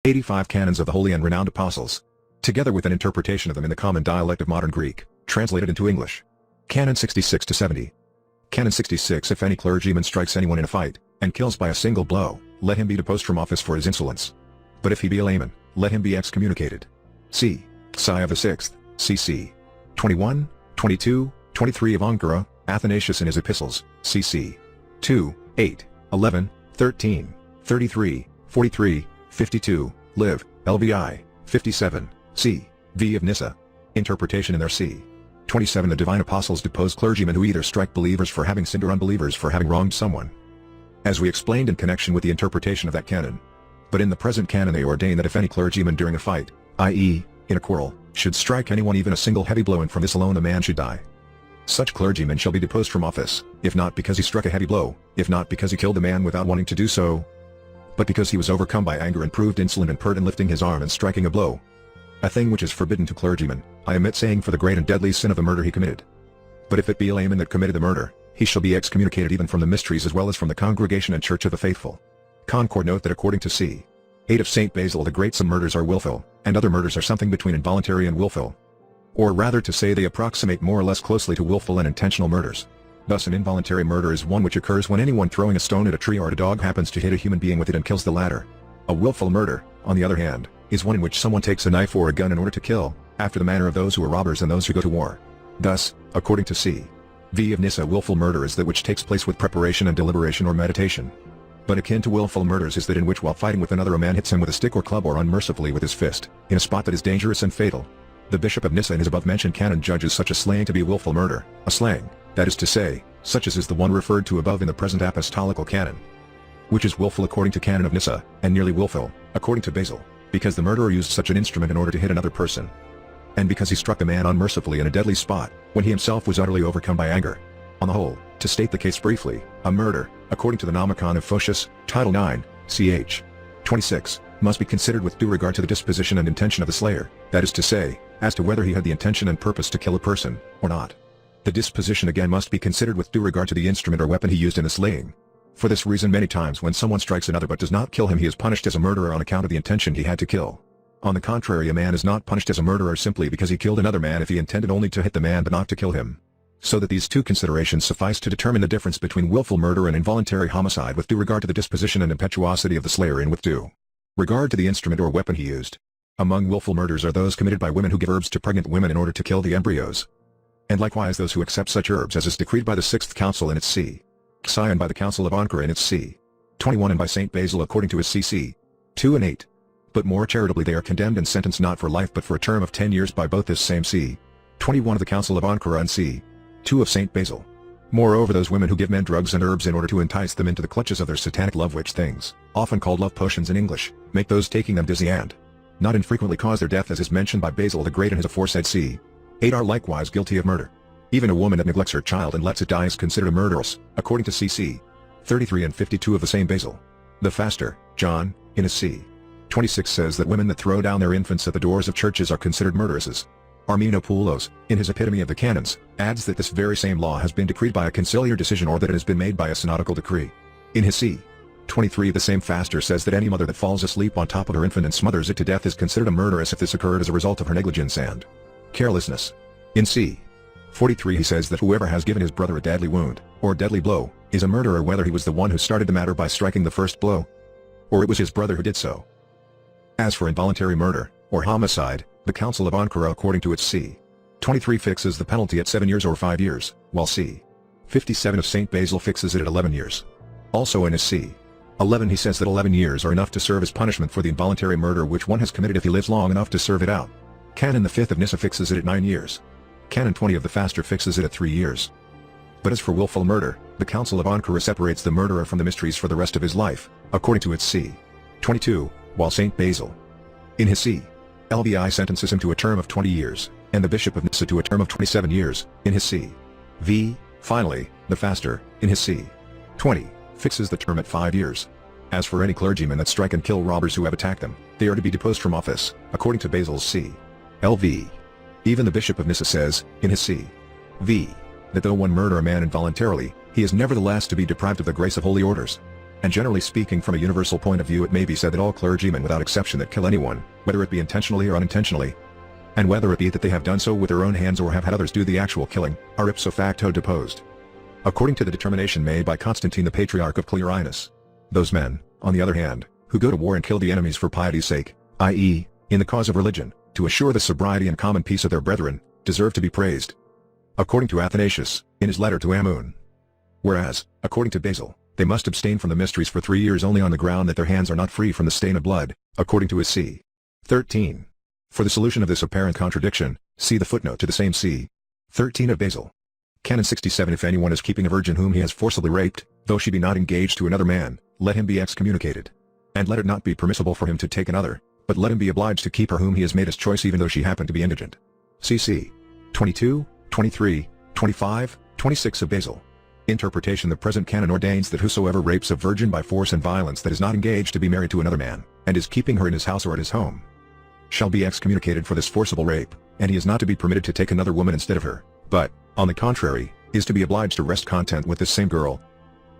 85 Canons of the Holy and Renowned Apostles, together with an interpretation of them in the common dialect of modern Greek, translated into English. Canon 66-70. Canon 66 If any clergyman strikes anyone in a fight, and kills by a single blow, let him be deposed from office for his insolence. But if he be a layman, let him be excommunicated. C. Psi of the 6th, cc. 21, 22, 23 of Ankara, Athanasius in his epistles, cc. 2, 8, 11, 13, 33, 43, 52, Liv, LVI, 57, c. V of Nyssa. Interpretation in their c. 27 The divine apostles depose clergymen who either strike believers for having sinned or unbelievers for having wronged someone, as we explained in connection with the interpretation of that canon. But in the present canon they ordain that if any clergyman during a fight, i.e., in a quarrel, should strike anyone even a single heavy blow, and from this alone the man should die, such clergyman shall be deposed from office, if not because he struck a heavy blow, if not because he killed the man without wanting to do so, but because he was overcome by anger and proved insolent and pert in lifting his arm and striking a blow, a thing which is forbidden to clergymen, I omit saying, for the great and deadly sin of the murder he committed. But if it be a layman that committed the murder, he shall be excommunicated even from the mysteries as well as from the congregation and church of the faithful. Concord note that according to c. 8 of St. Basil the Great, some murders are willful, and other murders are something between involuntary and willful. Or rather to say, they approximate more or less closely to willful and intentional murders. Thus an involuntary murder is one which occurs when anyone throwing a stone at a tree or at a dog happens to hit a human being with it and kills the latter. A willful murder, on the other hand, is one in which someone takes a knife or a gun in order to kill, after the manner of those who are robbers and those who go to war. Thus, according to c. V of Nyssa, willful murder is that which takes place with preparation and deliberation or meditation. But akin to willful murders is that in which while fighting with another a man hits him with a stick or club or unmercifully with his fist, in a spot that is dangerous and fatal. The Bishop of Nyssa in his above-mentioned canon judges such a slaying to be willful murder, a slaying, that is to say, such as is the one referred to above in the present apostolical canon, which is willful according to Canon of Nyssa, and nearly willful, according to Basil, because the murderer used such an instrument in order to hit another person, and because he struck the man unmercifully in a deadly spot, when he himself was utterly overcome by anger. On the whole, to state the case briefly, a murder, according to the Nomicon of Photius, Title 9, ch. 26, must be considered with due regard to the disposition and intention of the slayer, that is to say, as to whether he had the intention and purpose to kill a person, or not. The disposition again must be considered with due regard to the instrument or weapon he used in the slaying. For this reason many times when someone strikes another but does not kill him, he is punished as a murderer on account of the intention he had to kill. On the contrary, a man is not punished as a murderer simply because he killed another man if he intended only to hit the man but not to kill him. So that these two considerations suffice to determine the difference between willful murder and involuntary homicide with due regard to the disposition and impetuosity of the slayer and with due regard to the instrument or weapon he used. Among willful murders are those committed by women who give herbs to pregnant women in order to kill the embryos, and likewise those who accept such herbs as is decreed by the 6th Council in its c. Psi and by the Council of Ankara in its c. 21 and by St. Basil according to his cc. 2 and 8. But more charitably they are condemned and sentenced not for life but for a term of 10 years by both this same c. 21 of the Council of Ankara and c. 2 of St. Basil. Moreover, those women who give men drugs and herbs in order to entice them into the clutches of their satanic love, which things, often called love potions in English, make those taking them dizzy and not infrequently cause their death, as is mentioned by Basil the Great in his aforesaid c. 8, are likewise guilty of murder. Even a woman that neglects her child and lets it die is considered a murderess, according to cc. 33 and 52 of the same Basil. The Faster, John, in his c. 26 says that women that throw down their infants at the doors of churches are considered murderesses. Armenopoulos, in his Epitome of the Canons, adds that this very same law has been decreed by a conciliar decision or that it has been made by a synodical decree. In his c. 23 the same Faster says that any mother that falls asleep on top of her infant and smothers it to death is considered a murderess if this occurred as a result of her negligence and carelessness. In c. 43 he says that whoever has given his brother a deadly wound, or deadly blow, is a murderer whether he was the one who started the matter by striking the first blow, or it was his brother who did so. As for involuntary murder, or homicide, the Council of Ankara according to its c. 23 fixes the penalty at 7 years or 5 years, while c. 57 of St. Basil fixes it at 11 years. Also in his c. 11 he says that 11 years are enough to serve as punishment for the involuntary murder which one has committed if he lives long enough to serve it out. Canon the 5th of Nyssa fixes it at 9 years. Canon 20 of the Faster fixes it at 3 years. But as for willful murder, the Council of Ankara separates the murderer from the mysteries for the rest of his life, according to its c. 22, while St. Basil, in his c. LVI sentences him to a term of 20 years, and the Bishop of Nyssa to a term of 27 years, in his c. V. Finally, the Faster, in his c. 20, fixes the term at 5 years. As for any clergymen that strike and kill robbers who have attacked them, they are to be deposed from office, according to Basil's c. LV. Even the Bishop of Nyssa says, in his c. V. that though one murder a man involuntarily, he is nevertheless to be deprived of the grace of holy orders. And generally speaking, from a universal point of view, it may be said that all clergymen without exception that kill anyone, whether it be intentionally or unintentionally, and whether it be that they have done so with their own hands or have had others do the actual killing, are ipso facto deposed. According to the determination made by Constantine the Patriarch of Clearinus, those men, on the other hand, who go to war and kill the enemies for piety's sake, i.e., in the cause of religion, to assure the sobriety and common peace of their brethren, deserve to be praised. According to Athanasius, in his letter to Ammon. Whereas, according to Basil, they must abstain from the mysteries for 3 years only on the ground that their hands are not free from the stain of blood, according to his c. 13. For the solution of this apparent contradiction, see the footnote to the same c. 13 of Basil. Canon 67. If anyone is keeping a virgin whom he has forcibly raped, though she be not engaged to another man, let him be excommunicated. And let it not be permissible for him to take another, but let him be obliged to keep her whom he has made his choice even though she happen to be indigent. cc. 22, 23, 25, 26 of Basil. Interpretation. The present canon ordains that whosoever rapes a virgin by force and violence that is not engaged to be married to another man, and is keeping her in his house or at his home, shall be excommunicated for this forcible rape, and he is not to be permitted to take another woman instead of her, but, on the contrary, is to be obliged to rest content with this same girl,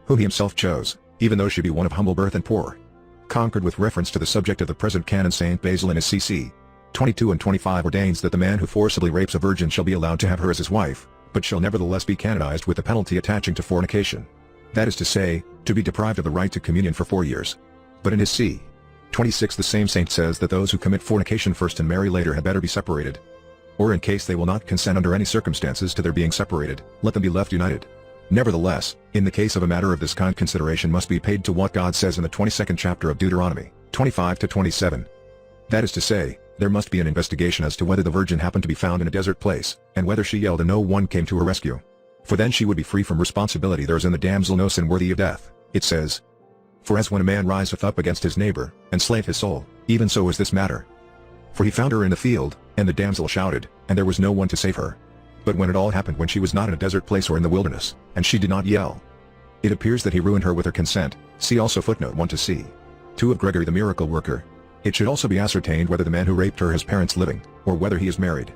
whom he himself chose, even though she be one of humble birth and poor. Concord. With reference to the subject of the present canon, St. Basil in his cc. 22 and 25 ordains that the man who forcibly rapes a virgin shall be allowed to have her as his wife, but shall nevertheless be canonized with the penalty attaching to fornication. That is to say, to be deprived of the right to communion for 4 years. But in his c. 26 the same saint says that those who commit fornication first and marry later had better be separated. Or in case they will not consent under any circumstances to their being separated, let them be left united. Nevertheless, in the case of a matter of this kind, consideration must be paid to what God says in the 22nd chapter of Deuteronomy, 25-27. That is to say, there must be an investigation as to whether the virgin happened to be found in a desert place, and whether she yelled and no one came to her rescue. For then she would be free from responsibility. There is in the damsel no sin worthy of death, it says. For as when a man riseth up against his neighbor, and slayeth his soul, even so is this matter. For he found her in the field, and the damsel shouted, and there was no one to save her. But when it all happened when she was not in a desert place or in the wilderness, and she did not yell, it appears that he ruined her with her consent. See also footnote 1 to c. 2 of Gregory the Miracle Worker. It should also be ascertained whether the man who raped her has parents living, or whether he is married.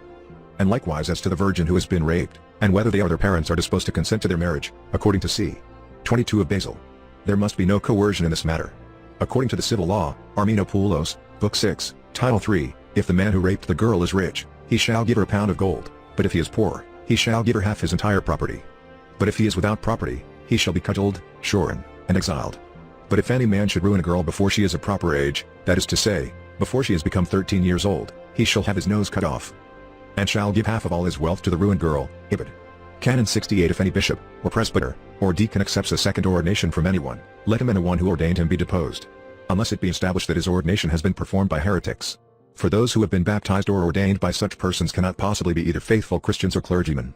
And likewise as to the virgin who has been raped, and whether they or their parents are disposed to consent to their marriage, according to c. 22 of Basil. There must be no coercion in this matter. According to the civil law, Armenopoulos, Book 6, Title 3, if the man who raped the girl is rich, he shall give her a pound of gold, but if he is poor, he shall give her half his entire property. But if he is without property, he shall be cudgelled, shorn, and exiled. But if any man should ruin a girl before she is of proper age, that is to say, before she has become 13 years old, he shall have his nose cut off, and shall give half of all his wealth to the ruined girl. Ibid. Canon 68. If any bishop, or presbyter, or deacon accepts a second ordination from anyone, let him and the one who ordained him be deposed, unless it be established that his ordination has been performed by heretics. For those who have been baptized or ordained by such persons cannot possibly be either faithful Christians or clergymen.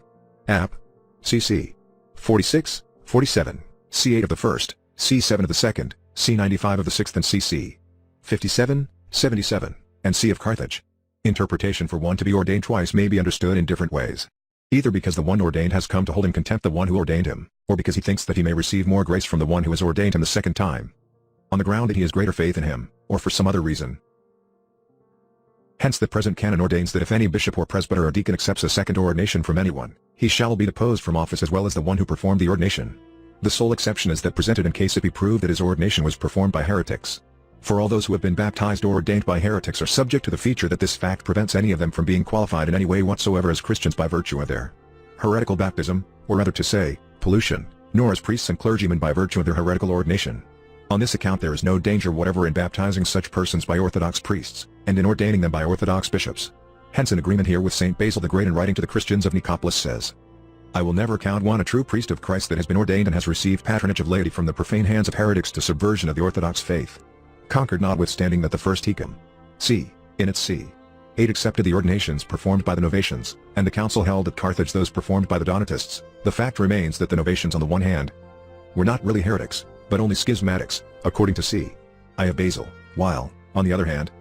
App. cc. 46, 47, c8 of the first, c7 of the second, c95 of the sixth, and cc. 57, 77, and c of Carthage. Interpretation. For one to be ordained twice may be understood in different ways. Either because the one ordained has come to hold in contempt the one who ordained him, or because he thinks that he may receive more grace from the one who has ordained him the second time, on the ground that he has greater faith in him, or for some other reason. Hence the present canon ordains that if any bishop or presbyter or deacon accepts a second ordination from anyone, he shall be deposed from office as well as the one who performed the ordination. The sole exception is that presented in case it be proved that his ordination was performed by heretics. For all those who have been baptized or ordained by heretics are subject to the feature that this fact prevents any of them from being qualified in any way whatsoever as Christians by virtue of their heretical baptism, or rather to say, pollution, nor as priests and clergymen by virtue of their heretical ordination. On this account there is no danger whatever in baptizing such persons by orthodox priests, and in ordaining them by orthodox bishops. Hence an agreement here with St. Basil the Great in writing to the Christians of Nicopolis says, I will never count one a true priest of Christ that has been ordained and has received patronage of laity from the profane hands of heretics to subversion of the orthodox faith. Concord. Notwithstanding that the first Hecum c. in its c. 8 accepted the ordinations performed by the Novatians, and the council held at Carthage those performed by the Donatists, the fact remains that the Novatians on the one hand were not really heretics, but only schismatics, according to c. I of Basil, while, on the other hand,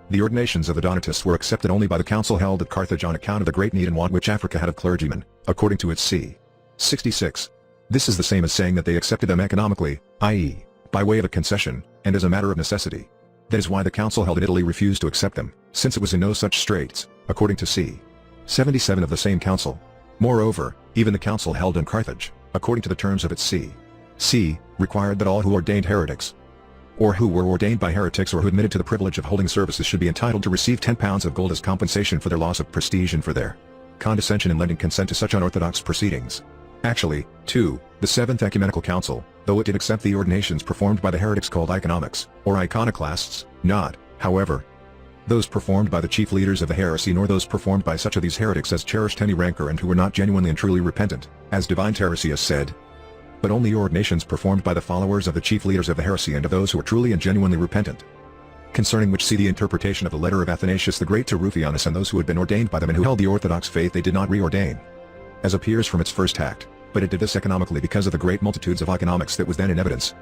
the ordinations of the Donatists were accepted only by the council held at Carthage on account of the great need and want which Africa had of clergymen, according to its c. 66. This is the same as saying that they accepted them economically, i.e., by way of a concession, and as a matter of necessity. That is why the council held in Italy refused to accept them, since it was in no such straits, according to c. 77 of the same council. Moreover, even the council held in Carthage, according to the terms of its c. c. required that all who ordained heretics, or who were ordained by heretics or who admitted to the privilege of holding services should be entitled to receive 10 pounds of gold as compensation for their loss of prestige and for their condescension in lending consent to such unorthodox proceedings. Actually, too, the Seventh Ecumenical Council, though it did accept the ordinations performed by the heretics called iconomics, or iconoclasts, not, however, those performed by the chief leaders of the heresy nor those performed by such of these heretics as cherished any rancor and who were not genuinely and truly repentant, as divine Teresias said, but only ordinations performed by the followers of the chief leaders of the heresy and of those who are truly and genuinely repentant. Concerning which see the interpretation of the letter of Athanasius the Great to Rufianus, and those who had been ordained by them and who held the orthodox faith they did not reordain, as appears from its first act, but it did this economically because of the great multitudes of economics that was then in evidence.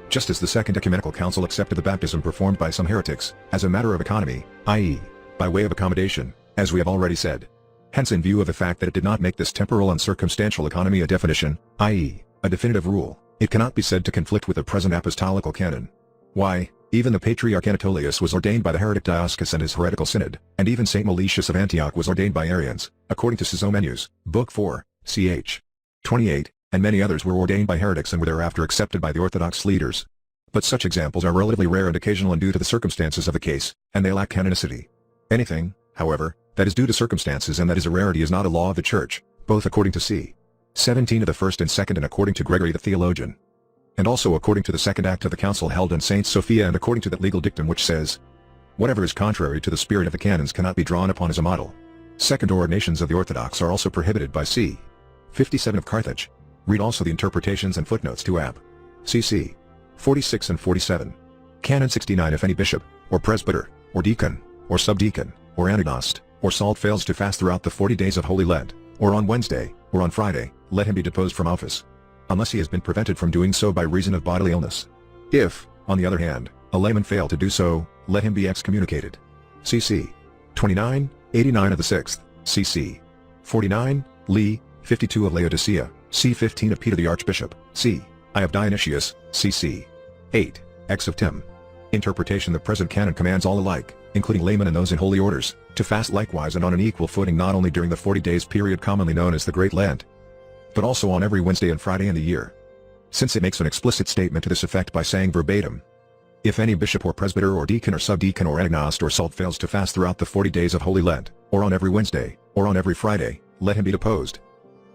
Just as the Second Ecumenical Council accepted the baptism performed by some heretics, as a matter of economy, i.e., by way of accommodation, as we have already said. Hence, in view of the fact that it did not make this temporal and circumstantial economy a definition, i.e., a definitive rule, it cannot be said to conflict with the present apostolical canon. Why, even the Patriarch Anatolius was ordained by the heretic Dioscus and his heretical synod, and even Saint Meletius of Antioch was ordained by Arians, according to Sizomenus, Book 4, ch. 28, and many others were ordained by heretics and were thereafter accepted by the orthodox leaders. But such examples are relatively rare and occasional and due to the circumstances of the case, and they lack canonicity. Anything, however, that is due to circumstances and that is a rarity is not a law of the Church, both according to c. 17 of the first and second and according to Gregory the theologian, and also according to the second act of the council held in St. Sophia and according to that legal dictum which says, whatever is contrary to the spirit of the canons cannot be drawn upon as a model. Second ordinations of the orthodox are also prohibited by c. 57 of Carthage. Read also the interpretations and footnotes to App. cc. 46 and 47. Canon 69. If any bishop, or presbyter, or deacon, or subdeacon, or anagnost, or salt fails to fast throughout the 40 days of Holy Lent, or on Wednesday, or on Friday, let him be deposed from office, unless he has been prevented from doing so by reason of bodily illness. If, on the other hand, a layman fail to do so, let him be excommunicated. cc. 29, 89 of the 6th, cc. 49, Lee, 52 of Laodicea, c. 15 of Peter the Archbishop, c. I of Dionysius, cc. 8, X of Tim. Interpretation. The present canon commands all alike, including laymen and those in holy orders, to fast likewise and on an equal footing not only during the 40 days period commonly known as the Great Lent, but also on every Wednesday and Friday in the year. Since it makes an explicit statement to this effect by saying verbatim, if any bishop or presbyter or deacon or subdeacon or anagnost or salt fails to fast throughout the 40 days of Holy Lent, or on every Wednesday, or on every Friday, let him be deposed,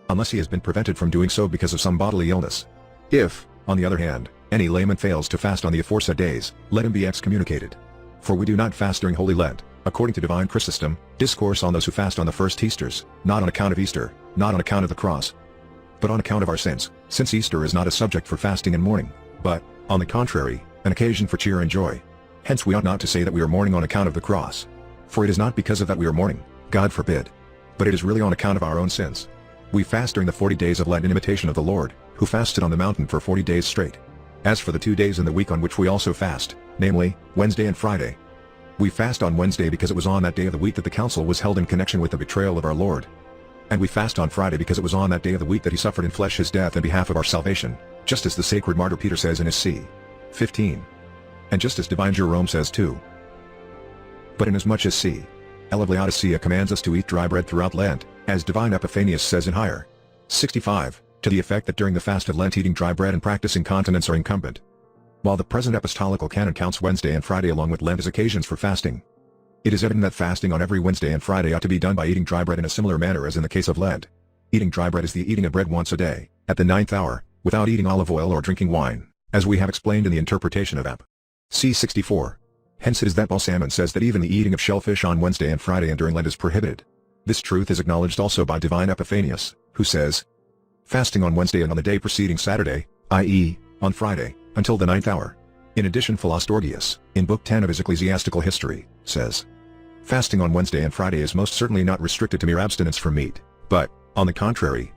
unless he has been prevented from doing so because of some bodily illness. If, on the other hand, any layman fails to fast on the aforesaid days, let him be excommunicated. For we do not fast during Holy Lent, according to divine Chrysostom, discourse on those who fast on the first Easters, not on account of Easter, not on account of the cross, but on account of our sins, since Easter is not a subject for fasting and mourning, but, on the contrary, an occasion for cheer and joy. Hence we ought not to say that we are mourning on account of the cross. For it is not because of that we are mourning, God forbid. But it is really on account of our own sins. We fast during the 40 days of Lent in imitation of the Lord, who fasted on the mountain for 40 days straight. As for the 2 days in the week on which we also fast, namely, Wednesday and Friday, we fast on Wednesday because it was on that day of the week that the council was held in connection with the betrayal of our Lord. And we fast on Friday because it was on that day of the week that he suffered in flesh his death in behalf of our salvation, just as the sacred martyr Peter says in his c. 15. And just as divine Jerome says too. But inasmuch as c. L of Laodicea commands us to eat dry bread throughout Lent, as divine Epiphanius says in Higher 65, to the effect that during the fast of Lent eating dry bread and practicing continence are incumbent. While the present apostolical canon counts Wednesday and Friday along with Lent as occasions for fasting, it is evident that fasting on every Wednesday and Friday ought to be done by eating dry bread in a similar manner as in the case of Lent. Eating dry bread is the eating of bread once a day, at the 9th hour, without eating olive oil or drinking wine, as we have explained in the interpretation of App. C. 64. Hence it is that Balsamon says that even the eating of shellfish on Wednesday and Friday and during Lent is prohibited. This truth is acknowledged also by divine Epiphanius, who says, fasting on Wednesday and on the day preceding Saturday, i.e., on Friday, until the 9th hour. In addition, Philostorgius, in Book 10 of his Ecclesiastical History, says, fasting on Wednesday and Friday is most certainly not restricted to mere abstinence from meat, but, on the contrary,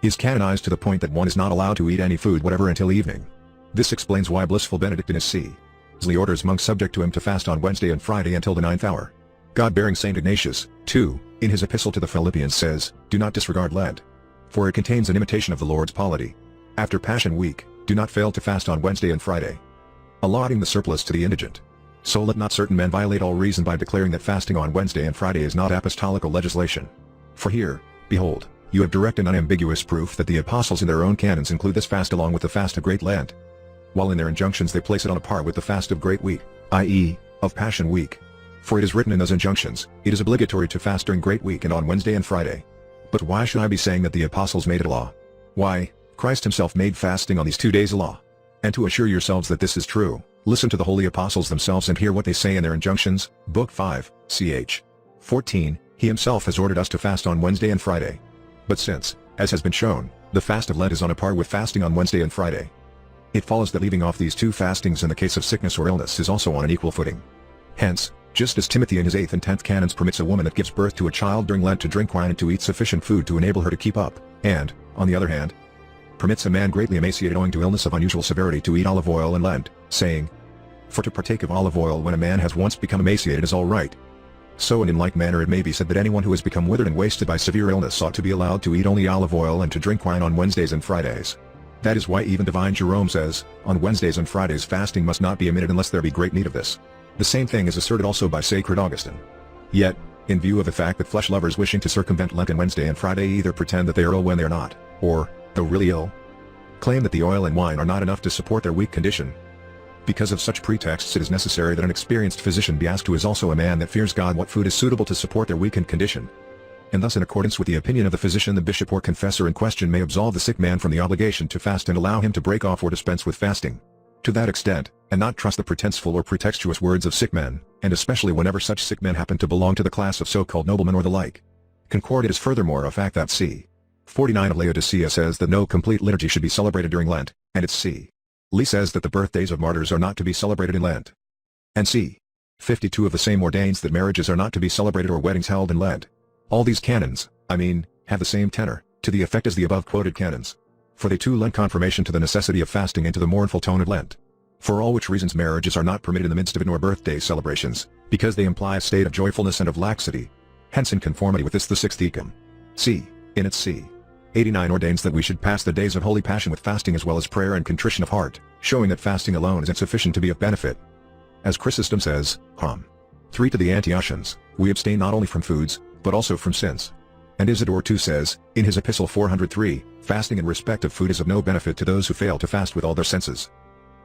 is canonized to the point that one is not allowed to eat any food whatever until evening. This explains why blissful Benedict in his c. He orders monks subject to him to fast on Wednesday and Friday until the 9th hour. God-bearing St. Ignatius, too, in his epistle to the Philippians says, do not disregard Lent, for it contains an imitation of the Lord's polity. After Passion Week, do not fail to fast on Wednesday and Friday, allotting the surplus to the indigent. So let not certain men violate all reason by declaring that fasting on Wednesday and Friday is not apostolical legislation. For here, behold, You have direct and unambiguous proof that the apostles in their own canons include this fast along with the fast of Great Lent, while in their injunctions they place it on a par with the fast of Great Week, i.e., of Passion Week. For it is written in those injunctions, it is obligatory to fast during Great Week and on Wednesday and Friday. But why should I be saying that the apostles made it a law? Why, Christ himself made fasting on these 2 days a law. And to assure yourselves that this is true, listen to the holy apostles themselves and hear what they say in their injunctions, Book 5, ch. 14, he himself has ordered us to fast on Wednesday and Friday. But since, as has been shown, the fast of Lent is on a par with fasting on Wednesday and Friday, it follows that leaving off these 2 fastings in the case of sickness or illness is also on an equal footing. Hence, just as Timothy in his 8th and 10th canons permits a woman that gives birth to a child during Lent to drink wine and to eat sufficient food to enable her to keep up, and, on the other hand, permits a man greatly emaciated owing to illness of unusual severity to eat olive oil in Lent, saying, "For to partake of olive oil when a man has once become emaciated is all right." So and in like manner it may be said that anyone who has become withered and wasted by severe illness ought to be allowed to eat only olive oil and to drink wine on Wednesdays and Fridays. That is why even divine Jerome says, on Wednesdays and Fridays fasting must not be omitted unless there be great need of this. The same thing is asserted also by sacred Augustine. Yet, in view of the fact that flesh lovers wishing to circumvent Lent on Wednesday and Friday either pretend that they are ill when they are not, or, though really ill, claim that the oil and wine are not enough to support their weak condition. Because of such pretexts it is necessary that an experienced physician be asked who is also a man that fears God what food is suitable to support their weakened condition. And thus in accordance with the opinion of the physician the bishop or confessor in question may absolve the sick man from the obligation to fast and allow him to break off or dispense with fasting. To that extent, and not trust the pretenseful or pretextuous words of sick men, and especially whenever such sick men happen to belong to the class of so-called noblemen or the like. Concord it is furthermore a fact that c. 49 of Laodicea says that no complete liturgy should be celebrated during Lent, and its c. Lee says that the birthdays of martyrs are not to be celebrated in Lent. And c. 52 of the same ordains that marriages are not to be celebrated or weddings held in Lent. All these canons, have the same tenor, to the effect as the above quoted canons. For they too lend confirmation to the necessity of fasting and to the mournful tone of Lent. For all which reasons marriages are not permitted in the midst of it nor birthday celebrations, because they imply a state of joyfulness and of laxity. Hence in conformity with this the 6th Ecum. C. In its c. 89 ordains that we should pass the days of Holy Passion with fasting as well as prayer and contrition of heart, showing that fasting alone is insufficient to be of benefit. As Chrysostom says, Hom. 3 to the Antiochians, we abstain not only from foods, but also from sins. And Isidore too says, in his Epistle 403, fasting in respect of food is of no benefit to those who fail to fast with all their senses.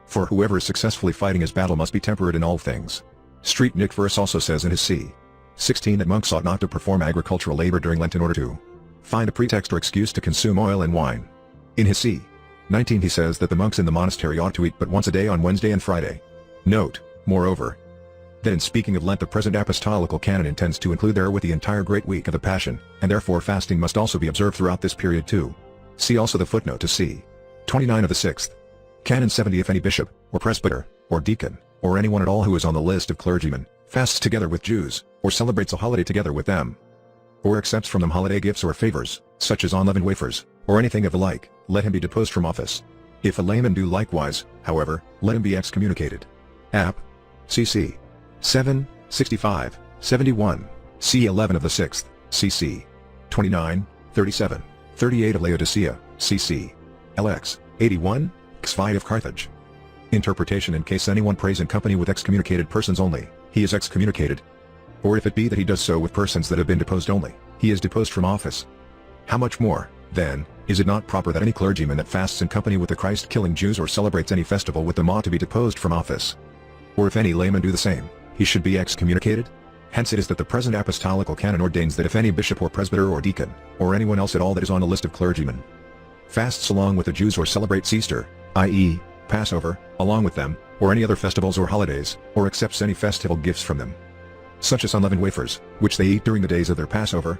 For whoever is successfully fighting his battle must be temperate in all things. Street Nicephorus also says in his c. 16 that monks ought not to perform agricultural labor during Lent in order to find a pretext or excuse to consume oil and wine. In his c. 19 he says that the monks in the monastery ought to eat but once a day on Wednesday and Friday. Note, moreover, that in speaking of Lent the present apostolical canon intends to include therewith the entire great week of the Passion, and therefore fasting must also be observed throughout this period too. See also the footnote to c. 29 of the 6th. Canon 70 if any bishop, or presbyter, or deacon, or anyone at all who is on the list of clergymen, fasts together with Jews, or celebrates a holiday together with them, or accepts from them holiday gifts or favors, such as unleavened wafers, or anything of the like, let him be deposed from office. If a layman do likewise, however, let him be excommunicated. App. cc. 7, 65, 71, c. 11 of the 6th, cc. 29, 37, 38 of Laodicea, cc. lx. 81, x5 of Carthage. Interpretation in case anyone prays in company with excommunicated persons only, he is excommunicated. Or if it be that he does so with persons that have been deposed only, he is deposed from office. How much more, then, is it not proper that any clergyman that fasts in company with the Christ-killing Jews or celebrates any festival with them ought to be deposed from office? Or if any layman do the same, he should be excommunicated? Hence it is that the present apostolical canon ordains that if any bishop or presbyter or deacon, or anyone else at all that is on a list of clergymen, fasts along with the Jews or celebrates Easter, i.e., Passover, along with them, or any other festivals or holidays, or accepts any festival gifts from them, such as unleavened wafers, which they eat during the days of their Passover,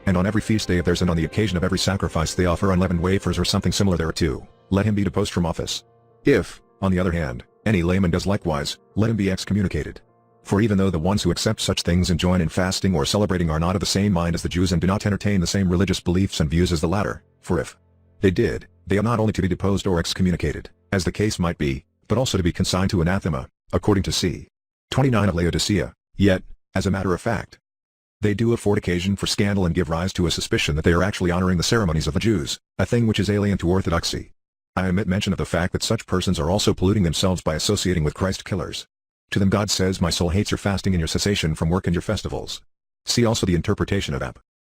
and on every feast day of theirs and on the occasion of every sacrifice they offer unleavened wafers or something similar thereto, let him be deposed from office. If, on the other hand, any layman does likewise, let him be excommunicated. For even though the ones who accept such things and join in fasting or celebrating are not of the same mind as the Jews and do not entertain the same religious beliefs and views as the latter, for if they did, they are not only to be deposed or excommunicated, as the case might be, but also to be consigned to anathema, according to c. 29 of Laodicea, yet, as a matter of fact, they do afford occasion for scandal and give rise to a suspicion that they are actually honoring the ceremonies of the Jews, a thing which is alien to orthodoxy. I omit mention of the fact that such persons are also polluting themselves by associating with Christ killers. To them God says, my soul hates your fasting and your cessation from work and your festivals. See also the interpretation of App.